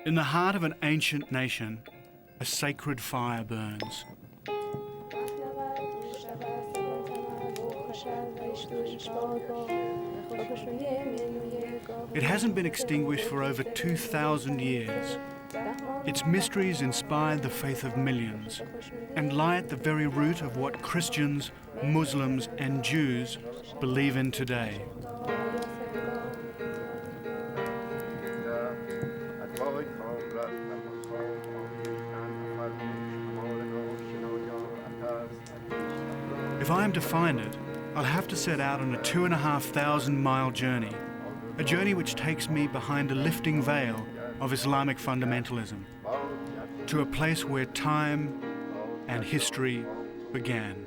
In the heart of an ancient nation, a sacred fire burns. It hasn't been extinguished for over 2,000 years. Its mysteries inspired the faith of millions and lie at the very root of what Christians, Muslims and Jews believe in today. If I am to find it, I'll have to set out on a 2,500-mile journey, a journey which takes me behind a lifting veil of Islamic fundamentalism, to a place where time and history began.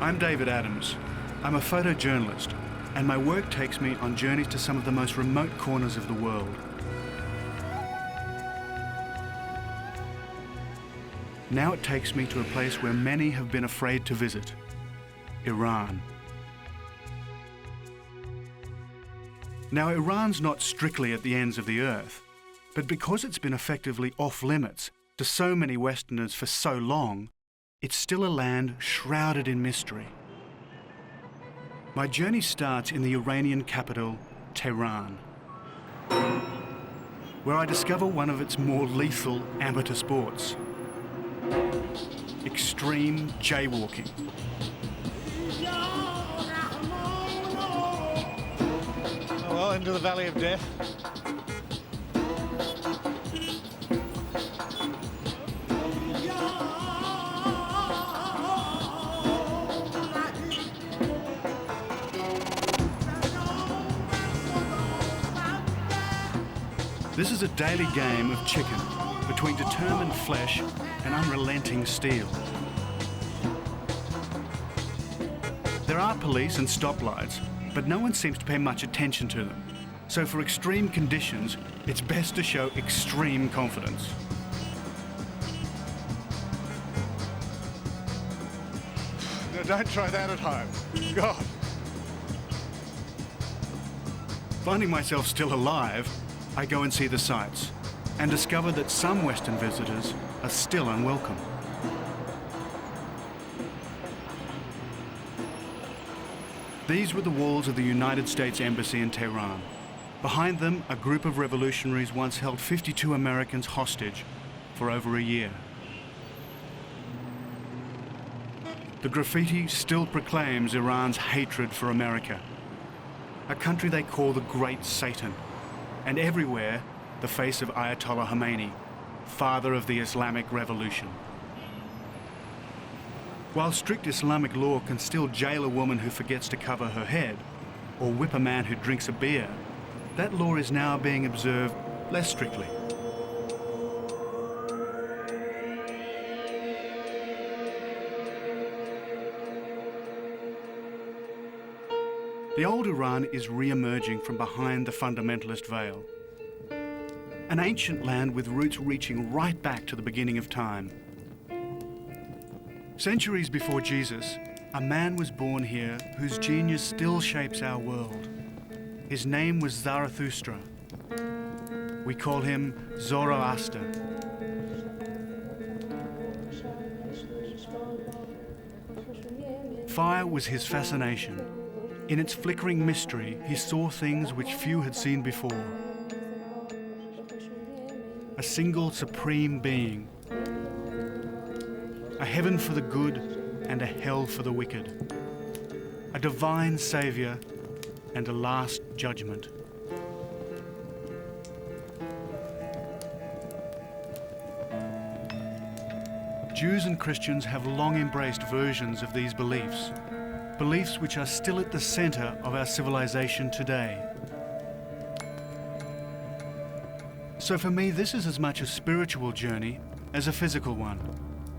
I'm David Adams. I'm a photojournalist, and my work takes me on journeys to some of the most remote corners of the world. Now it takes me to a place where many have been afraid to visit: Iran. Now, Iran's not strictly at the ends of the earth, but because it's been effectively off-limits to so many Westerners for so long, it's still a land shrouded in mystery. My journey starts in the Iranian capital, Tehran, where I discover one of its more lethal amateur sports: extreme jaywalking. Well, into the Valley of Death. This is a daily game of chicken between determined flesh and unrelenting steel. There are police and stoplights, but no one seems to pay much attention to them. So for extreme conditions, it's best to show extreme confidence. No, don't try that at home. God. Finding myself still alive, I go and see the sights and discover that some Western visitors are still unwelcome. These were the walls of the United States Embassy in Tehran. Behind them, a group of revolutionaries once held 52 Americans hostage for over a year. The graffiti still proclaims Iran's hatred for America, a country they call the Great Satan, and everywhere the face of Ayatollah Khomeini, father of the Islamic Revolution. While strict Islamic law can still jail a woman who forgets to cover her head, or whip a man who drinks a beer, that law is now being observed less strictly. The old Iran is re-emerging from behind the fundamentalist veil. An ancient land with roots reaching right back to the beginning of time. Centuries before Jesus, a man was born here whose genius still shapes our world. His name was Zarathustra. We call him Zoroaster. Fire was his fascination. In its flickering mystery, he saw things which few had seen before. A single supreme being. A heaven for the good and a hell for the wicked. A divine saviour and a last Jews and Christians have long embraced versions of these beliefs, beliefs which are still at the centre of our civilization today. So for me, this is as much a spiritual journey as a physical one,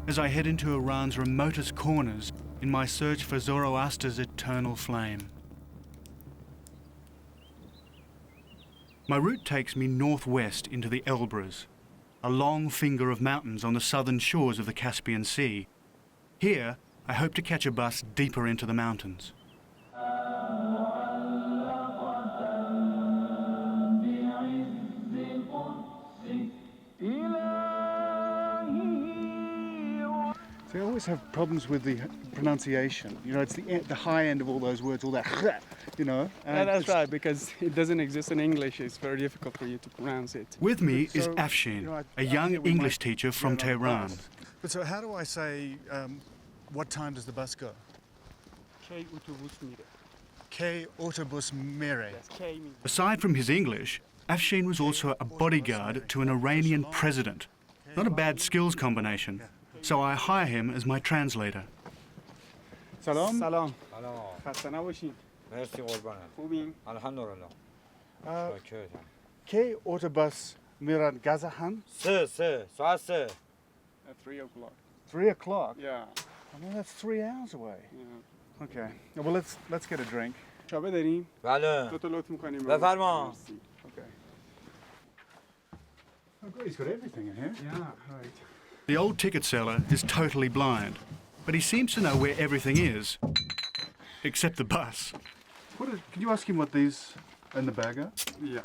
as I head into Iran's remotest corners in my search for Zoroaster's eternal flame. My route takes me northwest into the Elburz, a long finger of mountains on the southern shores of the Caspian Sea. Here, I hope to catch a bus deeper into the mountains. See, I always have problems with the pronunciation. You know, it's the high end of all those words, all that, you know. Yeah, that's right, because it doesn't exist in English. It's very difficult for you to pronounce it. With me is So, Afshin, you know, a young we English might teacher get from on a Tehran. bus. But so how do I say, what time does the bus go? K otobus mire. K autobus mire. Yes, K means. Aside from his English, Afshin was also a bodyguard to an Iranian president. Not a bad skills combination, so I hire him as my translator. Salam. Salam. سلام خسته نباشین. مرسی قربانم خوبین؟ الحمدلله شاکرتم K autobus miran Gazahan. سه ساعت سه At 3 o'clock. 3 o'clock. Yeah. I know that's 3 hours away. Yeah. Okay. Well, let's get a drink. شابه داریم؟ بله دو تا لطف می‌کنیم. بفرما. مرسی. Okay. Oh, good. He's got everything in here. Yeah, right. The old ticket seller is totally blind, but he seems to know where everything is, except the bus. Can you ask him what these in the bag are? Yeah.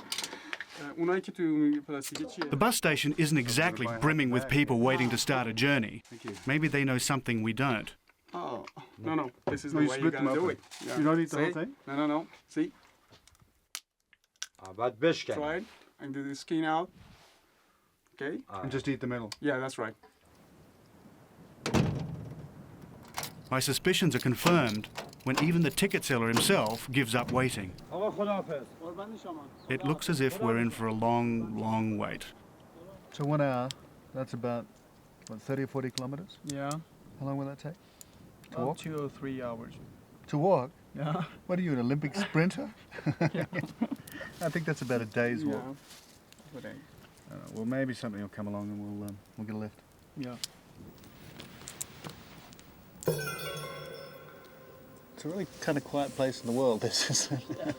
اونایی که تو پلاستیکی چیه؟ The bus station isn't exactly brimming with people waiting to start a journey. Thank you. Maybe they know something we don't. Oh, no. This is No, the you way you split them gotta do open. it. Yeah. You don't eat the whole See? thing? No. See? بعد بشکن Try it and do the skin out. Okay? And just eat the middle. Yeah, that's right. My suspicions are confirmed when even the ticket seller himself gives up waiting. آقا خداحافظ It looks as if we're in for a long, long wait. So 1 hour, that's about, 30 or 40 kilometres? Yeah. How long will that take? To About walk? 2 or 3 hours. To walk? Yeah. What are you, an Olympic sprinter? I think that's about a day's walk. Well, maybe something will come along and we'll get a lift. Yeah. It's a really kind of quiet place in the world, this, isn't it?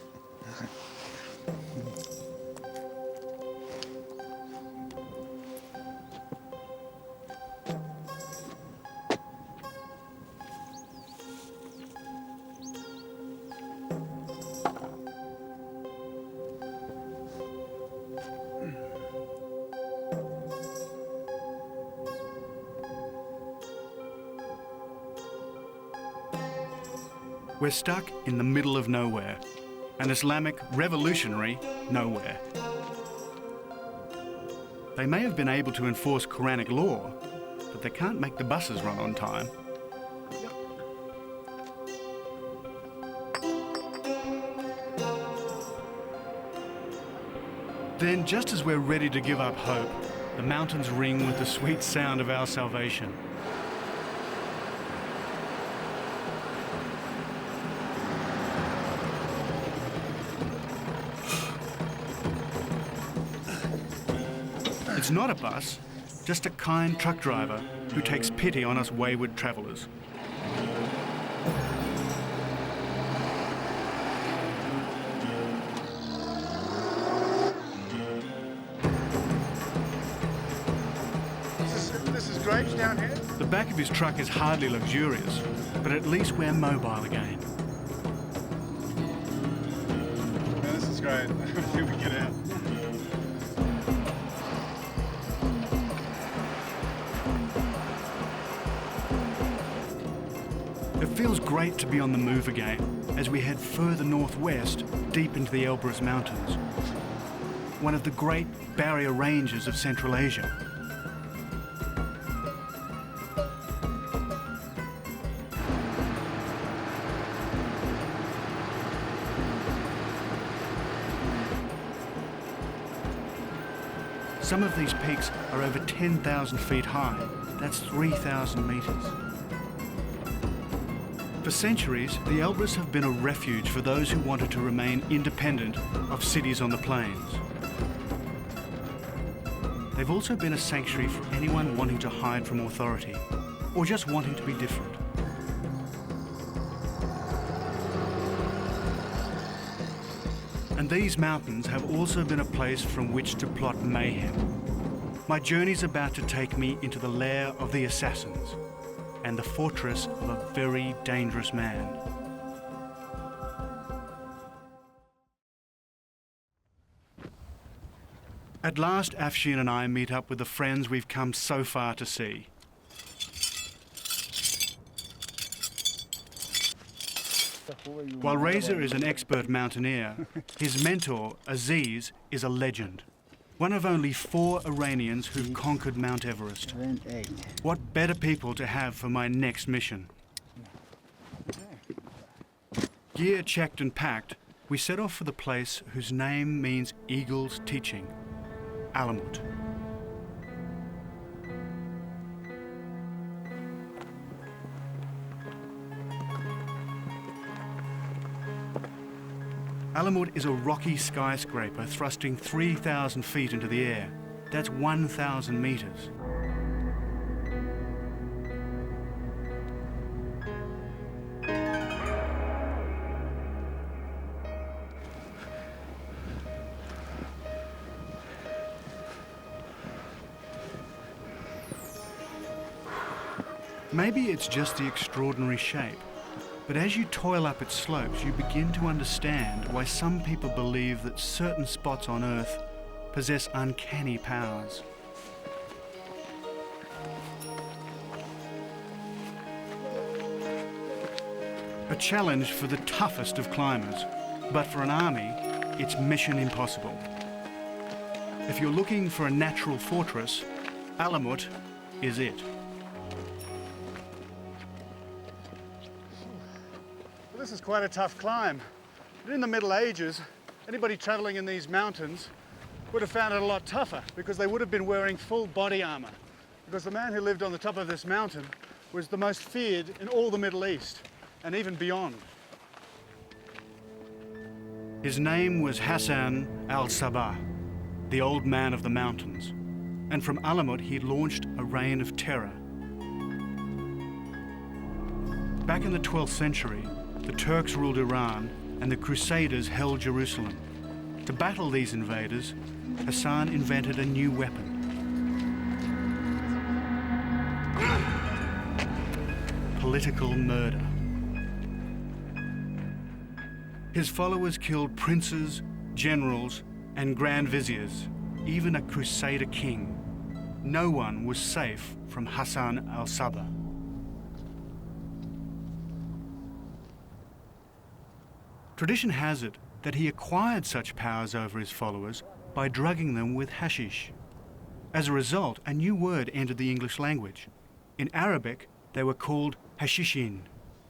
We're stuck in the middle of nowhere, an Islamic revolutionary nowhere. They may have been able to enforce Quranic law, but they can't make the buses run on time. Then, just as we're ready to give up hope, the mountains ring with the sweet sound of our salvation. It's not a bus, just a kind truck driver who takes pity on us wayward travellers. This is grapes down here? The back of his truck is hardly luxurious, but at least we're mobile again. Yeah, this is great. Here we get out. It feels great to be on the move again as we head further northwest, deep into the Elburz Mountains, one of the great barrier ranges of Central Asia. Some of these peaks are over 10,000 feet high. That's 3,000 meters. For centuries, the Elburz have been a refuge for those who wanted to remain independent of cities on the plains. They've also been a sanctuary for anyone wanting to hide from authority or just wanting to be different. And these mountains have also been a place from which to plot mayhem. My journey's about to take me into the lair of the assassins and the fortress of a very dangerous man. At last, Afshin and I meet up with the friends we've come so far to see. While Reza is an expert mountaineer, his mentor, Aziz, is a legend. One of only 4 Iranians who've conquered Mount Everest. What better people to have for my next mission? Gear checked and packed, we set off for the place whose name means eagle's teaching, Alamut. Alamut is a rocky skyscraper thrusting 3,000 feet into the air. That's 1,000 meters. Maybe it's just the extraordinary shape. But as you toil up its slopes, you begin to understand why some people believe that certain spots on Earth possess uncanny powers. A challenge for the toughest of climbers, but for an army, it's mission impossible. If you're looking for a natural fortress, Alamut is it. This is quite a tough climb. But in the Middle Ages, anybody travelling in these mountains would have found it a lot tougher because they would have been wearing full body armour. Because the man who lived on the top of this mountain was the most feared in all the Middle East and even beyond. His name was Hassan al-Sabah, the old man of the mountains. And from Alamut, he launched a reign of terror. Back in the 12th century, the Turks ruled Iran and the Crusaders held Jerusalem. To battle these invaders, Hassan invented a new weapon. Political murder. His followers killed princes, generals, and grand viziers, even a Crusader king. No one was safe from Hassan al-Sabah. Tradition has it that he acquired such powers over his followers by drugging them with hashish. As a result, a new word entered the English language. In Arabic, they were called hashishin.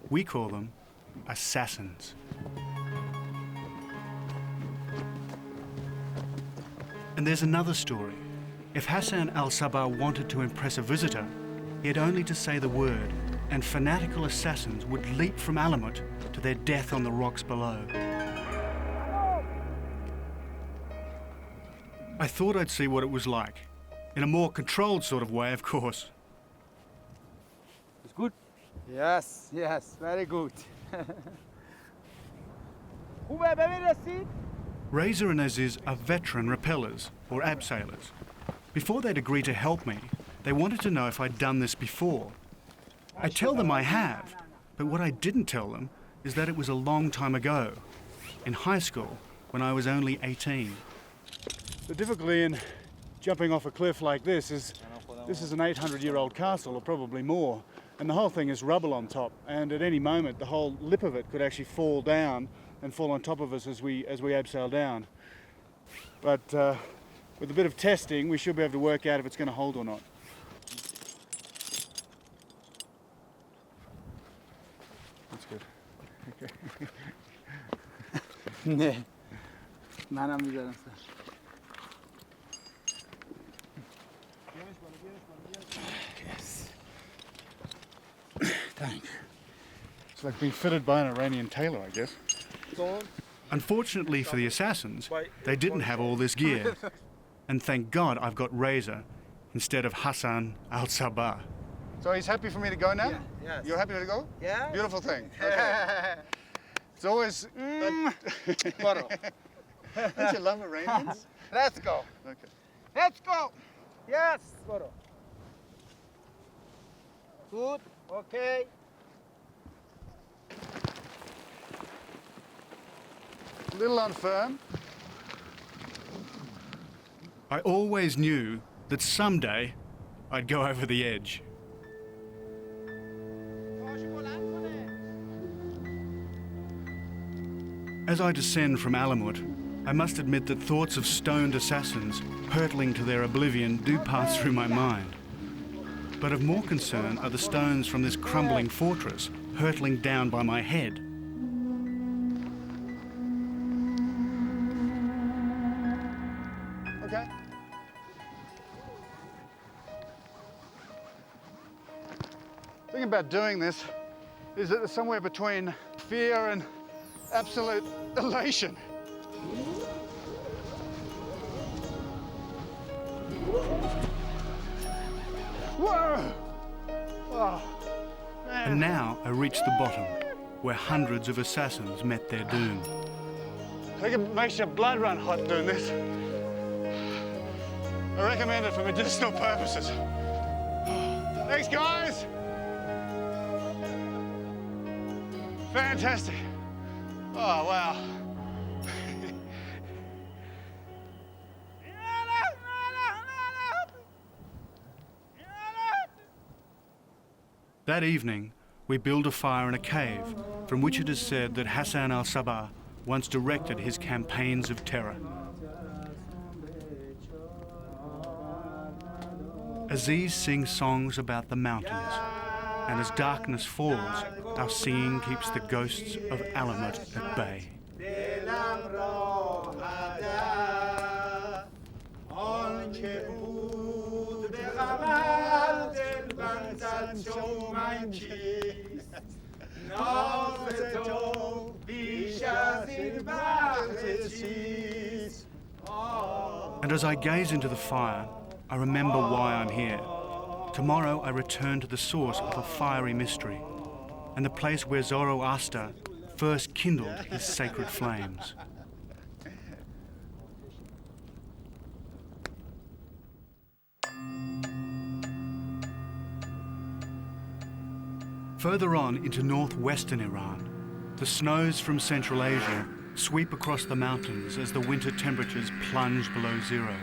We call them assassins. And there's another story. If Hassan al-Sabah wanted to impress a visitor, he had only to say the word, and fanatical assassins would leap from Alamut to their death on the rocks below. I thought I'd see what it was like. In a more controlled sort of way, of course. It's good? Yes, very good. Reza and Aziz are veteran rappellers, or abseilers. Before they'd agree to help me, they wanted to know if I'd done this before. I tell them I have, but what I didn't tell them is that it was a long time ago, in high school, when I was only 18. The difficulty in jumping off a cliff like this is an 800-year-old castle, or probably more, and the whole thing is rubble on top, and at any moment the whole lip of it could actually fall down and fall on top of us as we abseil down. But with a bit of testing, we should be able to work out if it's going to hold or not. That's good. نه منم میذارم سر Thank you. It's like being fitted by an Iranian tailor, I guess. Unfortunately for the assassins, they didn't have all this gear. And thank God I've got Razor instead of Hassan al-Sabah. So he's happy for me to go now? Yeah, yes. You're happy to go? Yeah. Beautiful thing. Okay. It's always... Photo. Don't you love Iranians? Let's go. Okay. Let's go. Yes. Photo. Good. Okay. A little unfirm. I always knew that someday I'd go over the edge. As I descend from Alamut, I must admit that thoughts of stoned assassins hurtling to their oblivion do pass through my mind. But of more concern are the stones from this crumbling fortress hurtling down by my head. Okay. The thing about doing this is that it's somewhere between fear and absolute elation. Whoa! Oh, man. And now I reach the bottom, where hundreds of assassins met their doom. I think it makes your blood run hot doing this. I recommend it for medicinal purposes. Thanks, guys! Fantastic. Oh, wow. That evening, we build a fire in a cave from which it is said that Hassan al-Sabah once directed his campaigns of terror. Aziz sings songs about the mountains, and as darkness falls, our singing keeps the ghosts of Alamut at bay. And as I gaze into the fire, I remember why I'm here. Tomorrow I return to the source of a fiery mystery, and the place where Zoroaster first kindled his sacred flames. Further on into northwestern Iran, the snows from Central Asia sweep across the mountains as the winter temperatures plunge below zero.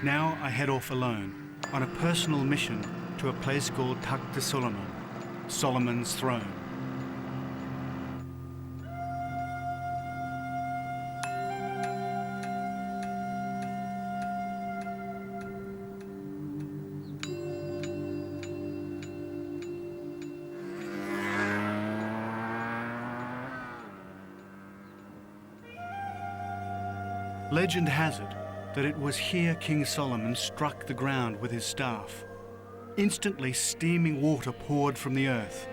Now I head off alone on a personal mission to a place called Takht Solomon, Solomon's throne. Legend has it that it was here King Solomon struck the ground with his staff. Instantly steaming water poured from the earth,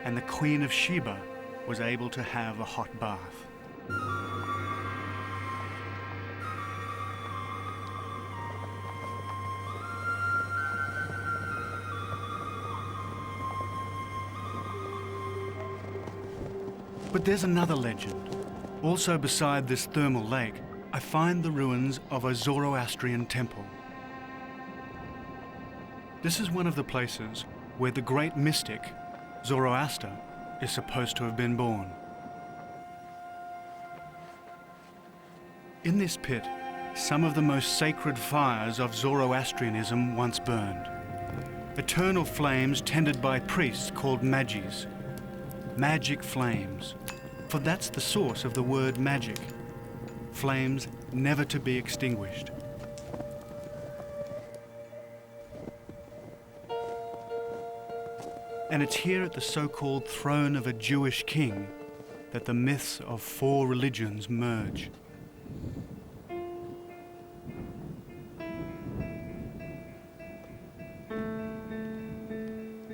and the Queen of Sheba was able to have a hot bath. But there's another legend. Also beside this thermal lake, I find the ruins of a Zoroastrian temple. This is one of the places where the great mystic, Zoroaster, is supposed to have been born. In this pit, some of the most sacred fires of Zoroastrianism once burned. Eternal flames tended by priests called magis. Magic flames, for that's the source of the word magic. Flames never to be extinguished. And it's here at the so-called throne of a Jewish king that the myths of four religions merge.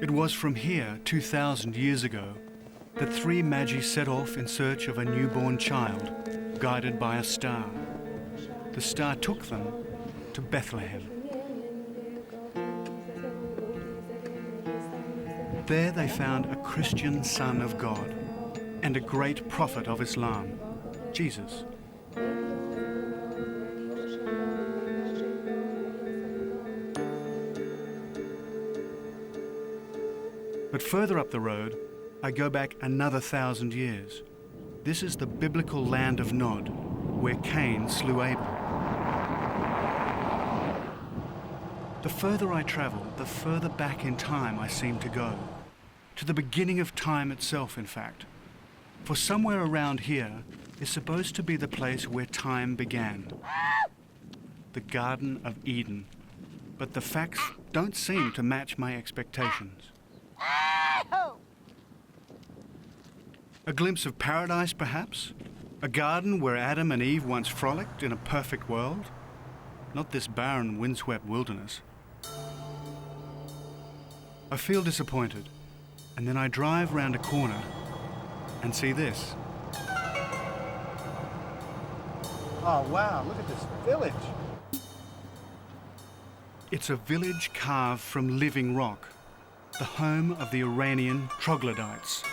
It was from here, 2,000 years ago, that three magi set off in search of a newborn child, guided by a star. The star took them to Bethlehem. There they found a Christian son of God and a great prophet of Islam, Jesus. But further up the road, I go back another 1,000 years. This is the biblical land of Nod, where Cain slew Abel. The further I travel, the further back in time I seem to go. To the beginning of time itself, in fact. For somewhere around here is supposed to be the place where time began. The Garden of Eden. But the facts don't seem to match my expectations. A glimpse of paradise, perhaps? A garden where Adam and Eve once frolicked in a perfect world? Not this barren, windswept wilderness. I feel disappointed, and then I drive round a corner and see this. Oh, wow, look at this village. It's a village carved from living rock, the home of the Iranian troglodytes.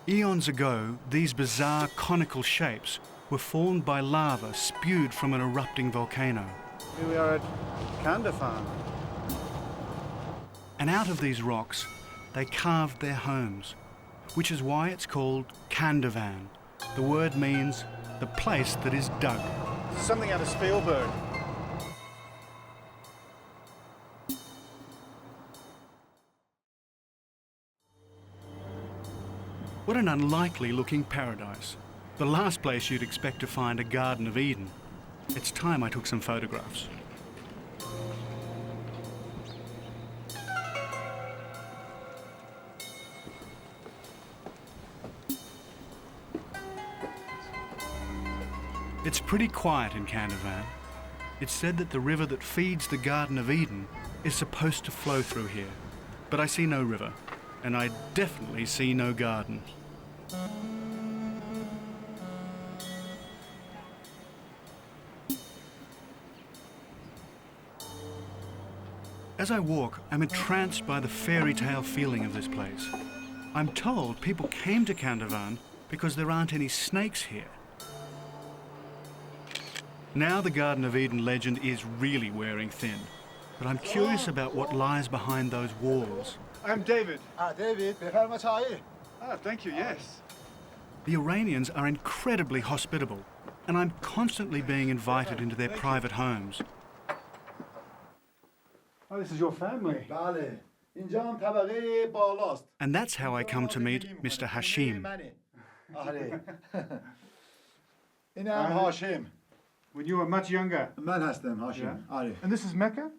Eons ago, these bizarre conical shapes were formed by lava spewed from an erupting volcano. Here we are at Kandahar. And out of these rocks, they carved their homes, which is why it's called Kandahar. The word means the place that is dug. This is something out of Spielberg. What an unlikely looking paradise. The last place you'd expect to find a Garden of Eden. It's time I took some photographs. It's pretty quiet in Kandahar. It's said that the river that feeds the Garden of Eden is supposed to flow through here. But I see no river, and I definitely see no garden. As I walk, I'm entranced by the fairy tale feeling of this place. I'm told people came to Kandahar because there aren't any snakes here. Now the Garden of Eden legend is really wearing thin, but I'm curious about what lies behind those walls. I'm David. David, بفرما چایی. Ah, thank you, yes. The Iranians are incredibly hospitable, and I'm constantly being invited into their private homes. Oh, this is your family. بله. اینجا هم طبقه بالاست. And that's how I come to meet Mr. Hashim. آره. اینم هاشم. When you were much younger. من هستم هاشم. آره. And this is Mecca?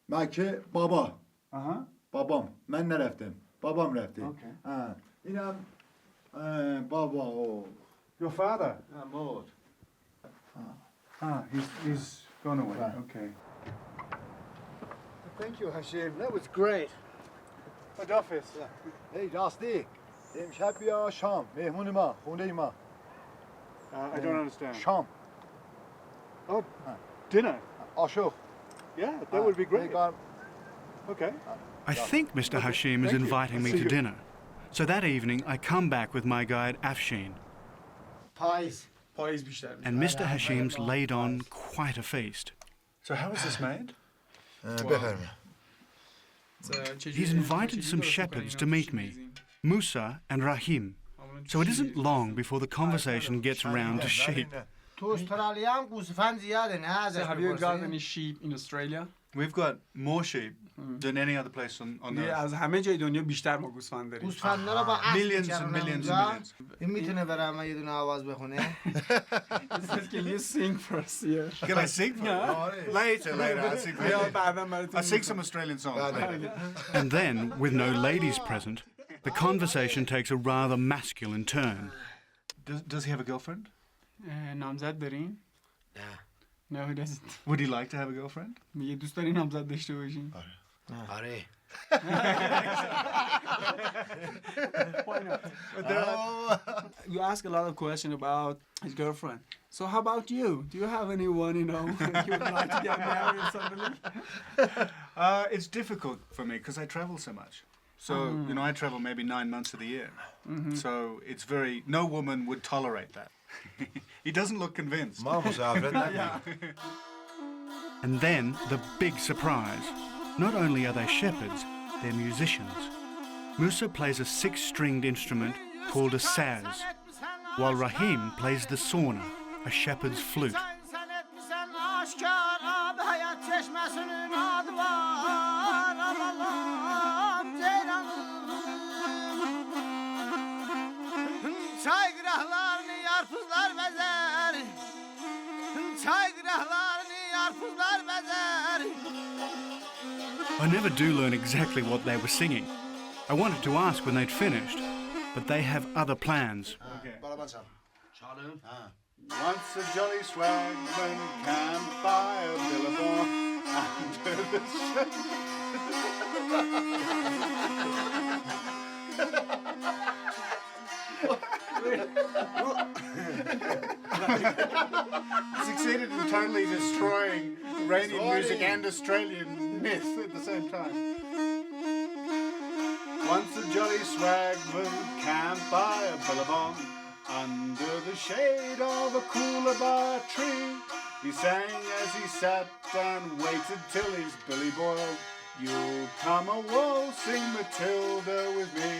مکه بابا. Uh-huh. بابام. من نرفتم. بابام رفته. Okay. اینم بابا و Your father? مرد. He's gone away. Right. Okay. Thank you هاشم. That was great. What office? هی راستی. امشب بیا شام. مهمون ما. خونه ما. I don't understand. شام. Oh, dinner. آشوق. Yeah, that would be great. Okay. I think Mr. Hashim is Thank you. inviting me See to you. dinner. So that evening, I come back with my guide Afshin, پاییز. پاییز بیشتر میشه. and Mr. Hashim's laid on quite a feast. So how is this made? بفرمایید. He's invited some shepherds to meet me, Musa and Rahim. So it isn't long before the conversation gets around to sheep. تو استرالیا هم گوسفند زیاده نه ازش Have you got بپرسید؟ any sheep in Australia? We've got more sheep than any other place on دیگه از همه جای دنیا بیشتر ما گوسفند داریم. گوسفندا رو با اسب Millions and می‌چرونن millions and اونجا. millions. این میتونه برای من یه دونه آواز بخونه؟ Can you sing for us here? Can I sing for you? Later, I'll sing for یا you. بعدا براتون I'll sing some Australian songs. And then, with no ladies present, the conversation takes a rather masculine turn. Does he have a girlfriend? نامزد دارین؟ نه. No, he doesn't. Would he like to have a girlfriend? میگه دوست داری نامزد داشته باشین؟ آره. Why not? You ask a lot of questions about his girlfriend. So how about you? Do you have anyone, you know, you would like to get married suddenly? It's difficult for me because I travel so much. So, you know, I travel maybe 9 months of the year. So it's very, no woman would tolerate that. He doesn't look convinced. ما مسافرت نکنی. And then the big surprise. Not only are they shepherds, they're musicians. Musa plays a 6-stringed instrument called a saz, while Rahim plays the sorna, a shepherd's flute. I never do learn exactly what they were singing. I wanted to ask when they'd finished, but they have other plans. برابر چم. Once a jolly swagman camped by a billabong under the succeeded in totally destroying Iranian music and Australian myth at the same time. Once a jolly swagman camped by a billabong under the shade of a coolabah tree. He sang as he sat and waited till his billy boiled. You'll come a waltzing Matilda with me.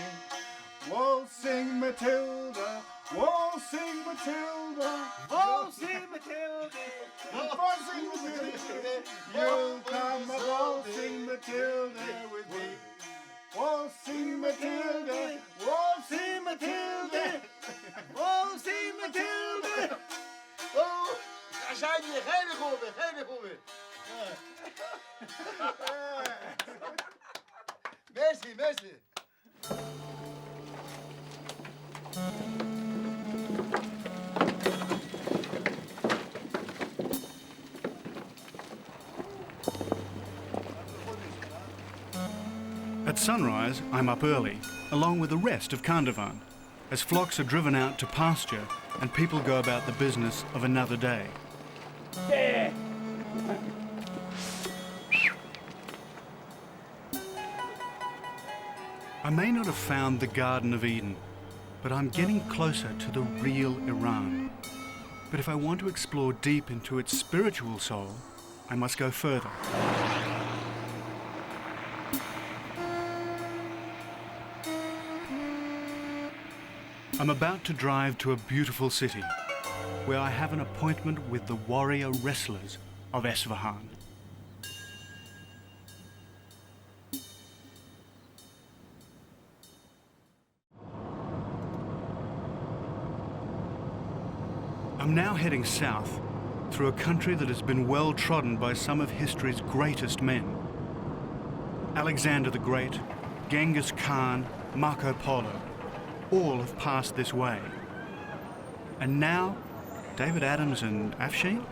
Waltzing Matilda, waltzing Matilda, waltzing Matilda, waltzing Matilda. You'll come a waltzing Matilda with me. Waltzing Matilda, waltzing Matilda, waltzing Matilda. اوه قشنگی خیلی خوبه خیلی خوبه مرسی مرسی At sunrise, I'm up early, along with the rest of Kandavan, as flocks are driven out to pasture and people go about the business of another day. I may not have found the Garden of Eden, but I'm getting closer to the real Iran. But if I want to explore deep into its spiritual soul, I must go further. I'm about to drive to a beautiful city, where I have an appointment with the warrior wrestlers of Esfahan. I'm now heading south, through a country that has been well trodden by some of history's greatest men. Alexander the Great, Genghis Khan, Marco Polo, all have passed this way. And now, David Adams and Afshin?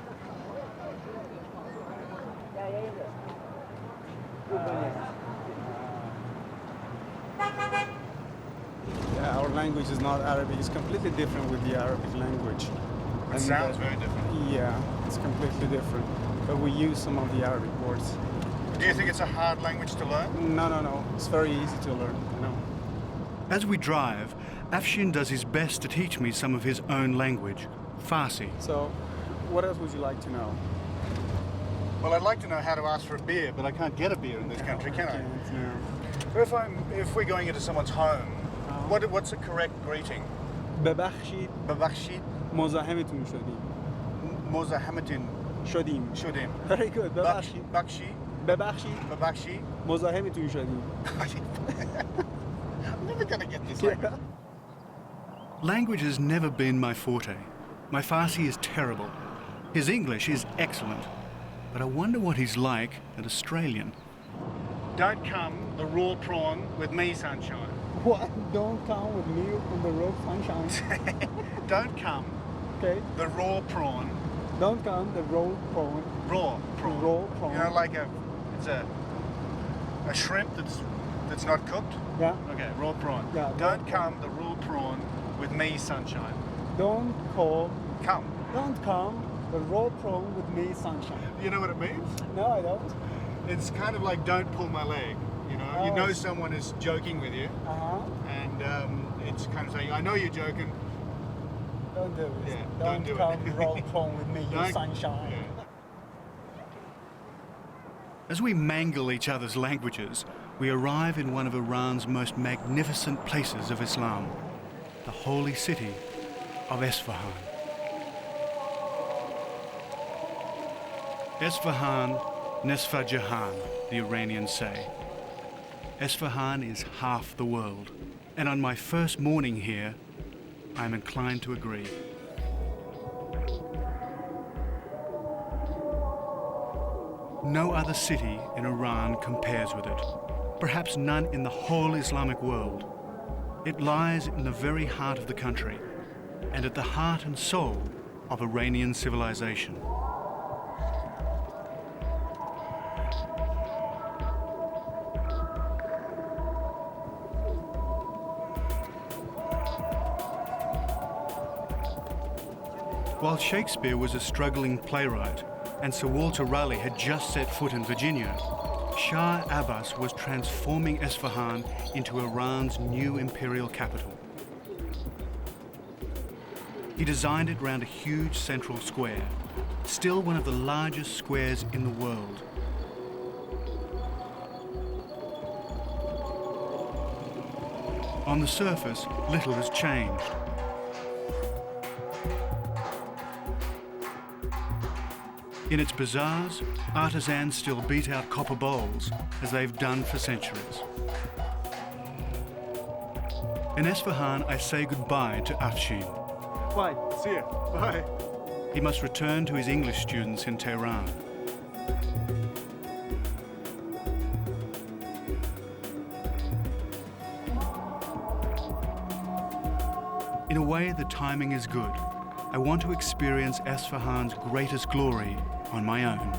Yeah, our language is not Arabic. It's completely different with the Arabic language. It sounds very different. Yeah, it's completely different. But we use some of the Arabic words. Do you think it's a hard language to learn? No. It's very easy to learn, you know. As we drive, Afshin does his best to teach me some of his own language, Farsi. So, what else would you like to know? Well, I'd like to know how to ask for a beer, but I can't get a beer in this country, can I? If we're going into someone's home, what's the correct greeting? ببخشید Babakshit, مزاحمتون شدیم. Mozahametin, شدیم. Shudim. Very good. ببخشید. Bakshi, ببخشید Babakshi. مزاحمتون شدیم. I'm never going to get this language. Language has never been my forte. My Farsi is terrible. His English is excellent. But I wonder what he's like at Australian. Don't come the raw prawn with me, sunshine. What? Don't come with me on the road, sunshine. Don't come Okay? the raw prawn. Don't come the road prawn. Raw prawn. Raw prawn. You know, like it's a a shrimp that's not cooked? Yeah. Okay, raw prawn. Yeah, raw Don't come the raw prawn with me, sunshine. Don't come the raw prawn with me, sunshine. You know what it means? No, I don't. It's kind of like don't pull my leg. You know, you know someone is joking with you, and it's kind of saying, I know you're joking. Don't do it. Yeah, don't do come it. raw prawn with me, you Don't- sunshine. yeah. As we mangle each other's languages, we arrive in one of Iran's most magnificent places of Islam, the holy city of Esfahan. Esfahan, Nesfa Jahan, the Iranians say. Esfahan is half the world, and on my first morning here, I'm inclined to agree. No other city in Iran compares with it, perhaps none in the whole Islamic world. It lies in the very heart of the country, and at the heart and soul of Iranian civilization. While Shakespeare was a struggling playwright and Sir Walter Raleigh had just set foot in Virginia, Shah Abbas was transforming Esfahan into Iran's new imperial capital. He designed it round a huge central square, still one of the largest squares in the world. On the surface, little has changed. In its bazaars, artisans still beat out copper bowls, as they've done for centuries. In Esfahan, I say goodbye to Afshin. Bye. See ya. Bye. He must return to his English students in Tehran. In a way, the timing is good. I want to experience Esfahan's greatest glory on my own.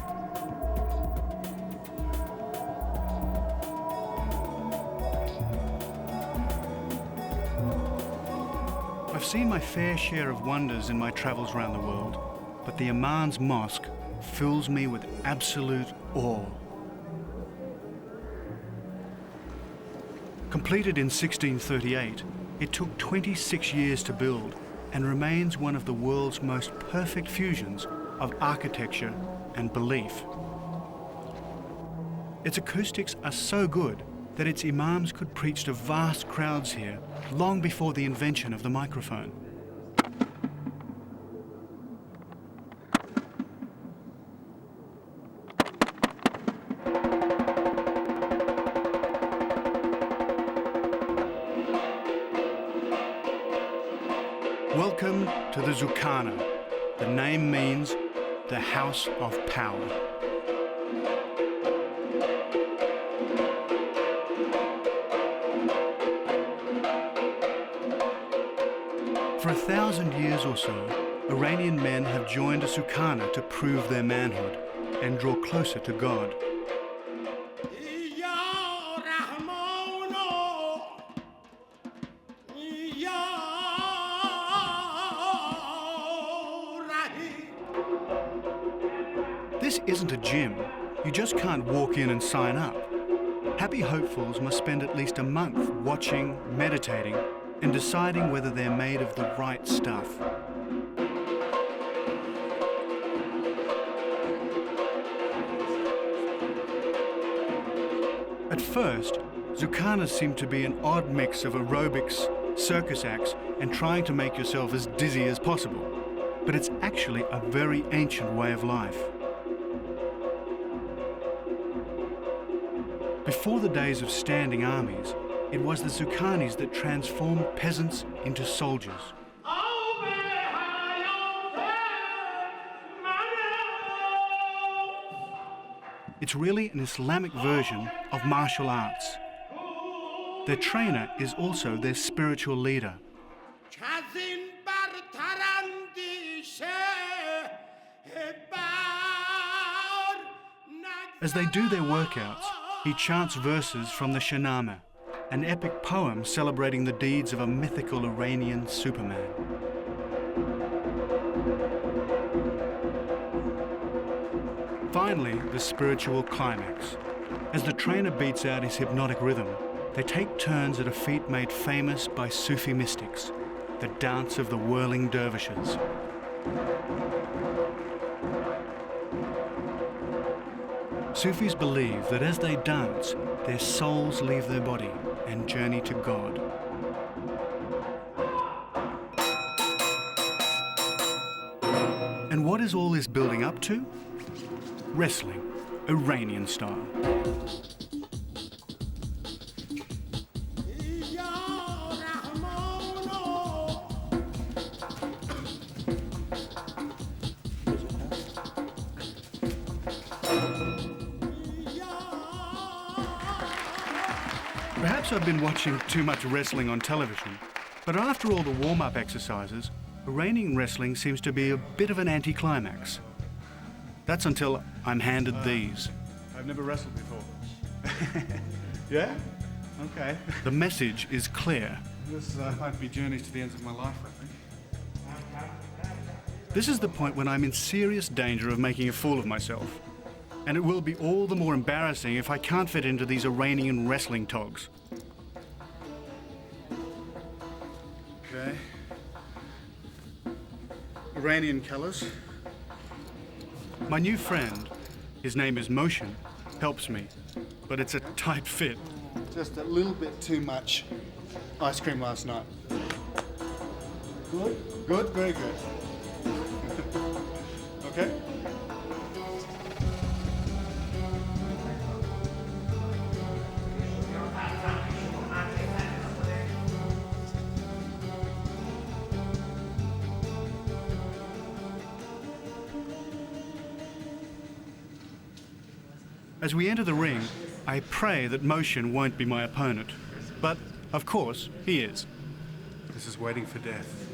I've seen my fair share of wonders in my travels around the world, but the Imam's Mosque fills me with absolute awe. Completed in 1638, it took 26 years to build and remains one of the world's most perfect fusions of architecture and belief. Its acoustics are so good that its imams could preach to vast crowds here long before the invention of the microphone. Welcome to the Zorkhaneh. The name means the House of Power. For 1,000 years or so, Iranian men have joined a Zorkhaneh to prove their manhood and draw closer to God. This isn't a gym. You just can't walk in and sign up. Happy hopefuls must spend at least a month watching, meditating, and deciding whether they're made of the right stuff. At first, Zorkhaneh seemed to be an odd mix of aerobics, circus acts, and trying to make yourself as dizzy as possible. But it's actually a very ancient way of life. Before the days of standing armies, it was the Zorkhanis that transformed peasants into soldiers. It's really an Islamic version of martial arts. Their trainer is also their spiritual leader. As they do their workouts, he chants verses from the Shahnameh, an epic poem celebrating the deeds of a mythical Iranian Superman. Finally, the spiritual climax. As the trainer beats out his hypnotic rhythm, they take turns at a feat made famous by Sufi mystics, the dance of the whirling dervishes. Sufis believe that as they dance, their souls leave their body and journey to God. And what is all this building up to? Wrestling, Iranian style. Perhaps I've been watching too much wrestling on television, but after all the warm-up exercises, Iranian wrestling seems to be a bit of an anticlimax. That's until I'm handed these. I've never wrestled before. Yeah? Okay. The message is clear. This might be journeys to the ends of my life, I think. This is the point when I'm in serious danger of making a fool of myself. And it will be all the more embarrassing if I can't fit into these Iranian wrestling togs. Okay. Iranian colours. My new friend, his name is Motion, helps me, but it's a tight fit. Just a little bit too much ice cream last night. Good, good, very good. Okay. As we enter the ring, I pray that Motion won't be my opponent. But, of course, he is. This is waiting for death.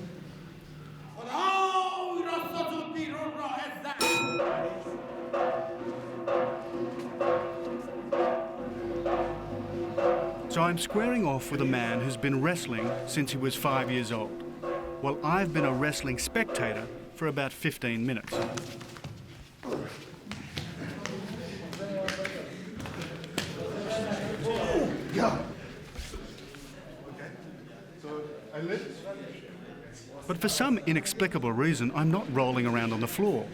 So I'm squaring off with a man who's been wrestling since he was 5 years old, while I've been a wrestling spectator for about 15 minutes. But for some inexplicable reason, I'm not rolling around on the floor.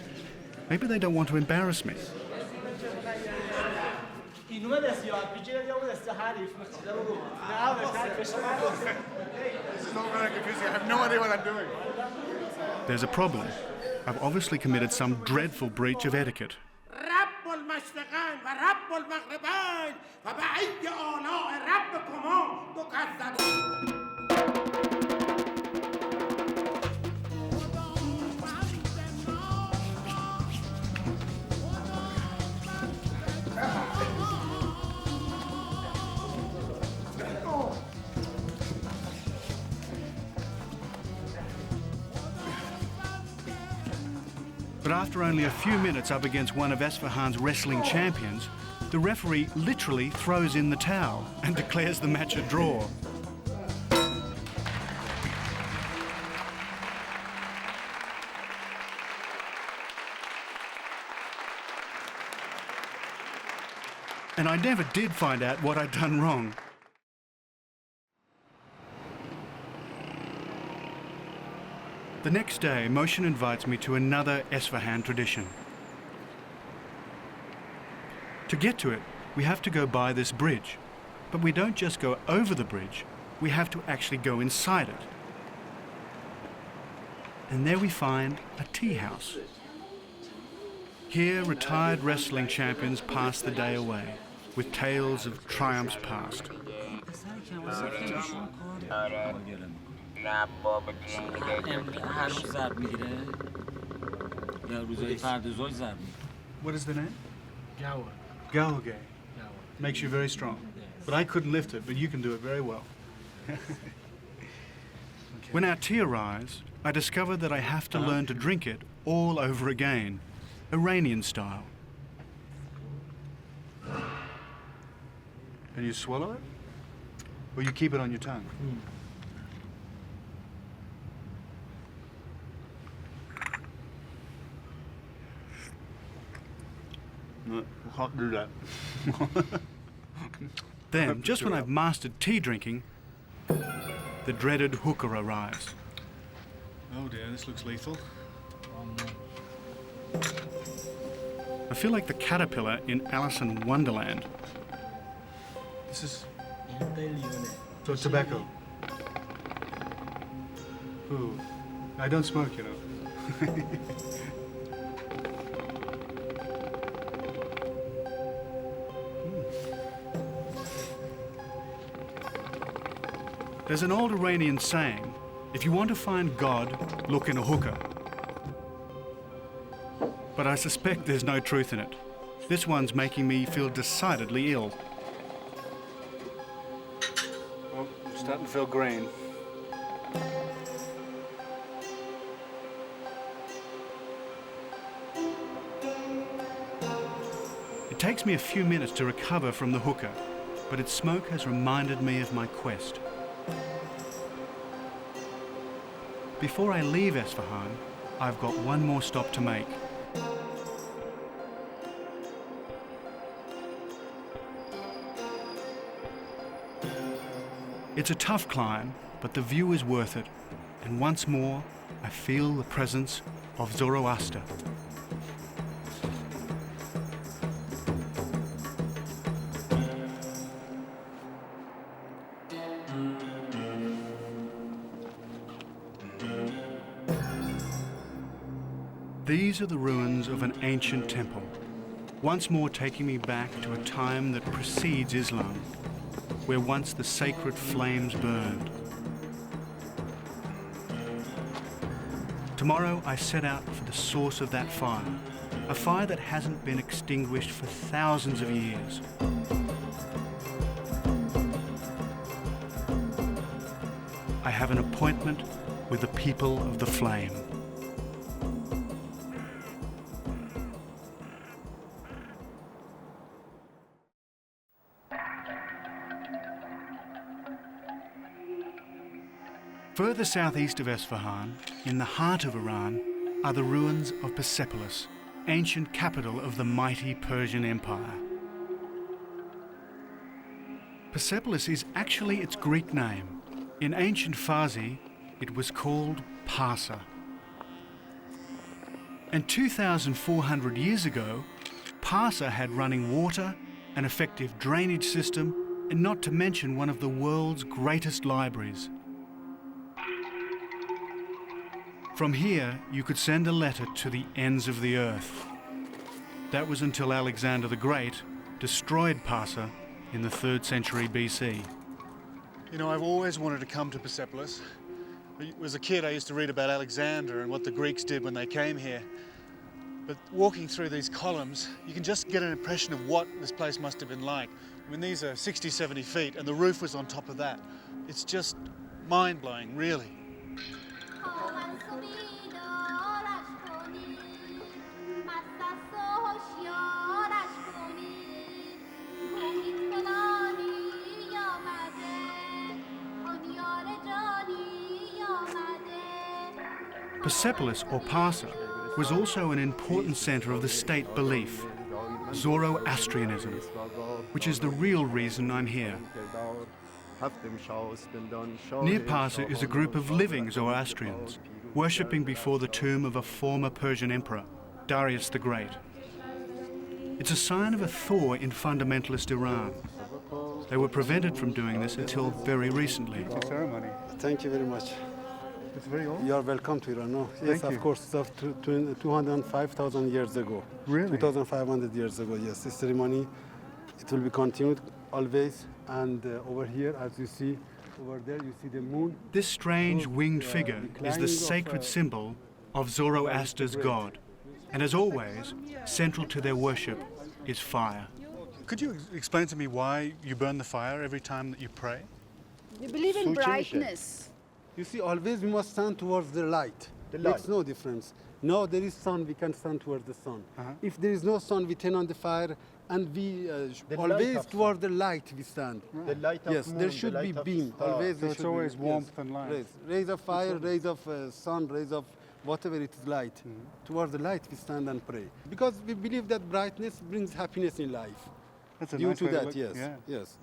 Maybe they don't want to embarrass me. This is all very confusing. I have no idea what I'm doing. There's a problem. I've obviously committed some dreadful breach of etiquette. But after only a few minutes up against one of Esfahan's wrestling champions, the referee literally throws in the towel and declares the match a draw. And I never did find out what I'd done wrong. The next day, Motion invites me to another Esfahan tradition. To get to it, we have to go by this bridge. But we don't just go over the bridge, we have to actually go inside it. And there we find a tea house. Here, retired wrestling champions pass the day away, with tales of triumphs past. What is the name? Gawage. Makes you very strong. But I couldn't lift it, but you can do it very well. When our tea arrives, I discover that I have to learn to drink it all over again, Iranian style. And you swallow it? Or you keep it on your tongue? No, we can't do that. Then, just when I've mastered tea drinking, the dreaded hookah arrives. Oh dear, this looks lethal. I feel like the caterpillar in Alice in Wonderland. This is so tobacco. Ooh, I don't smoke, you know. There's an old Iranian saying, if you want to find God, look in a hookah. But I suspect there's no truth in it. This one's making me feel decidedly ill. Oh, I'm starting to feel green. It takes me a few minutes to recover from the hookah, but its smoke has reminded me of my quest. Before I leave Esfahan, I've got one more stop to make. It's a tough climb, but the view is worth it, and once more I feel the presence of Zoroaster. These are the ruins of an ancient temple, once more taking me back to a time that precedes Islam, where once the sacred flames burned. Tomorrow I set out for the source of that fire, a fire that hasn't been extinguished for thousands of years. I have an appointment with the people of the flame. Further southeast of Esfahan, in the heart of Iran, are the ruins of Persepolis, ancient capital of the mighty Persian Empire. Persepolis is actually its Greek name. In ancient Farsi, it was called Parsa. And 2,400 years ago, Parsa had running water, an effective drainage system, and not to mention one of the world's greatest libraries. From here, you could send a letter to the ends of the earth. That was until Alexander the Great destroyed Parsa in the 3rd century BC. You know, I've always wanted to come to Persepolis. As a kid, I used to read about Alexander and what the Greeks did when they came here. But walking through these columns, you can just get an impression of what this place must have been like. I mean, these are 60, 70 feet, and the roof was on top of that. It's just mind-blowing, really. Persepolis, or Parsa, was also an important center of the state belief, Zoroastrianism, which is the real reason I'm here. Near Parsa is a group of living Zoroastrians, worshipping before the tomb of a former Persian emperor, Darius the Great. It's a sign of a thaw in fundamentalist Iran. They were prevented from doing this until very recently. It's a ceremony. Thank you very much. It's very old. You are welcome to Iran. No? Yes, Thank you. of course, it's of 205,000 years ago. Really? 2,500 years ago, yes. This ceremony, it will be continued always. And over here, as you see, over there, you see the moon. This strange winged figure is the sacred symbol of Zoroaster's god. And as always, central to their worship is fire. Could you explain to me why you burn the fire every time that you pray? We believe in brightness. You see, always we must stand towards the light. The Makes light. no difference. Now there is sun, we can stand towards the sun. If there is no sun, we turn on the fire, and we The light always of sun. toward the light we stand. The light of Yes, moon, there the should be light of beam. star. Always So there it's should always be, warmth and light. Rays of fire, rays of sun, rays of whatever it is light. Towards the light we stand and pray. Because we believe that brightness brings happiness in life. That's a Due nice to way to that, look- yes, yeah. yes.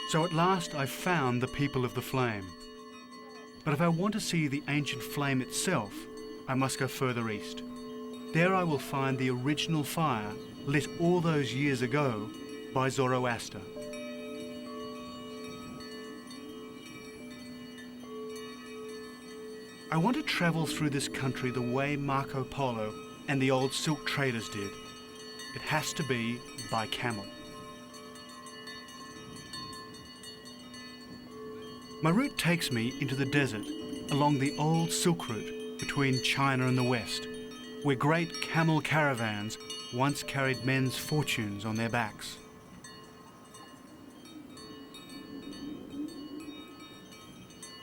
So at last I've found the people of the flame. But if I want to see the ancient flame itself, I must go further east. There I will find the original fire lit all those years ago by Zoroaster. I want to travel through this country the way Marco Polo and the old silk traders did. It has to be by camel. My route takes me into the desert along the old Silk Route between China and the West, where great camel caravans once carried men's fortunes on their backs.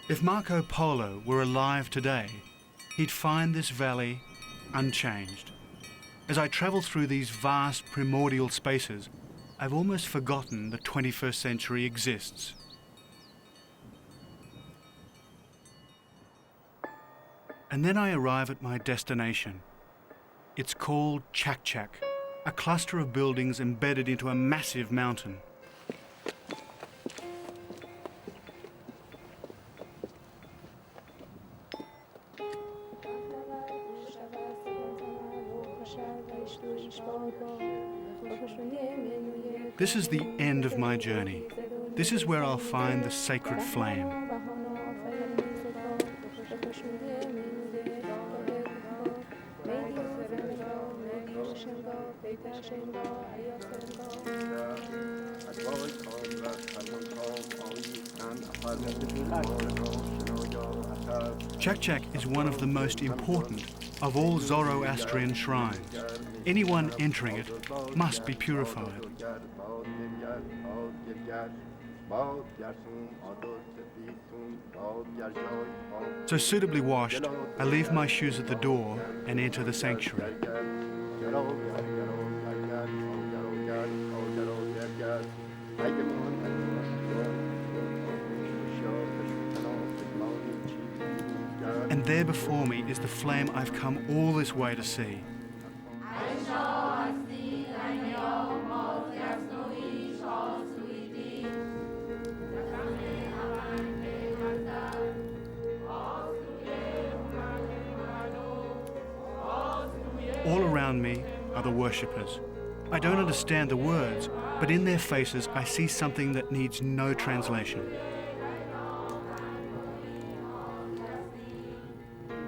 If Marco Polo were alive today, he'd find this valley unchanged. As I travel through these vast primordial spaces, I've almost forgotten the 21st century exists. And then I arrive at my destination. It's called Chak, a cluster of buildings embedded into a massive mountain. This is the end of my journey. This is where I'll find the sacred flame. Chak is one of the most important of all Zoroastrian shrines. Anyone entering it must be purified. So suitably washed, I leave my shoes at the door and enter the sanctuary. And there before me is the flame I've come all this way to see. All around me are the worshippers. I don't understand the words, but in their faces I see something that needs no translation.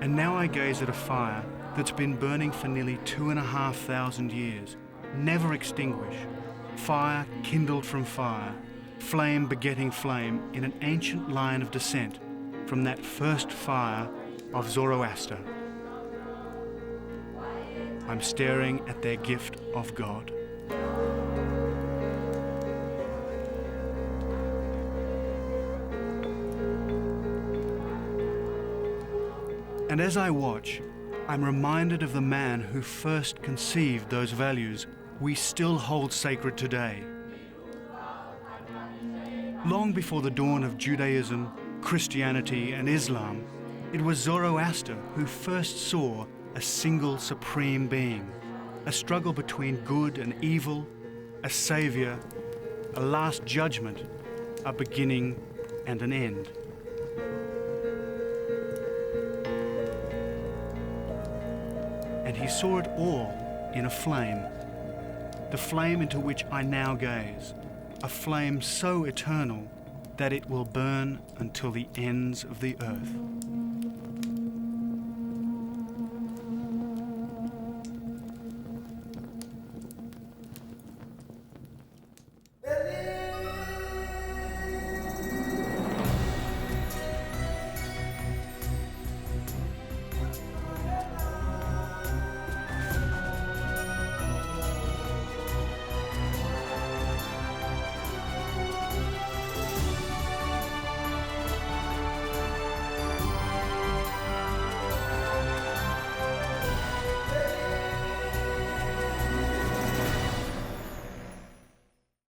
And now I gaze at a fire that's been burning for nearly 2,500 years, never extinguished. Fire kindled from fire, flame begetting flame in an ancient line of descent from that first fire of Zoroaster. I'm staring at their gift of God. And as I watch, I'm reminded of the man who first conceived those values we still hold sacred today. Long before the dawn of Judaism, Christianity, and Islam, it was Zoroaster who first saw a single supreme being, a struggle between good and evil, a savior, a last judgment, a beginning and an end. And he saw it all in a flame, the flame into which I now gaze, a flame so eternal that it will burn until the ends of the earth.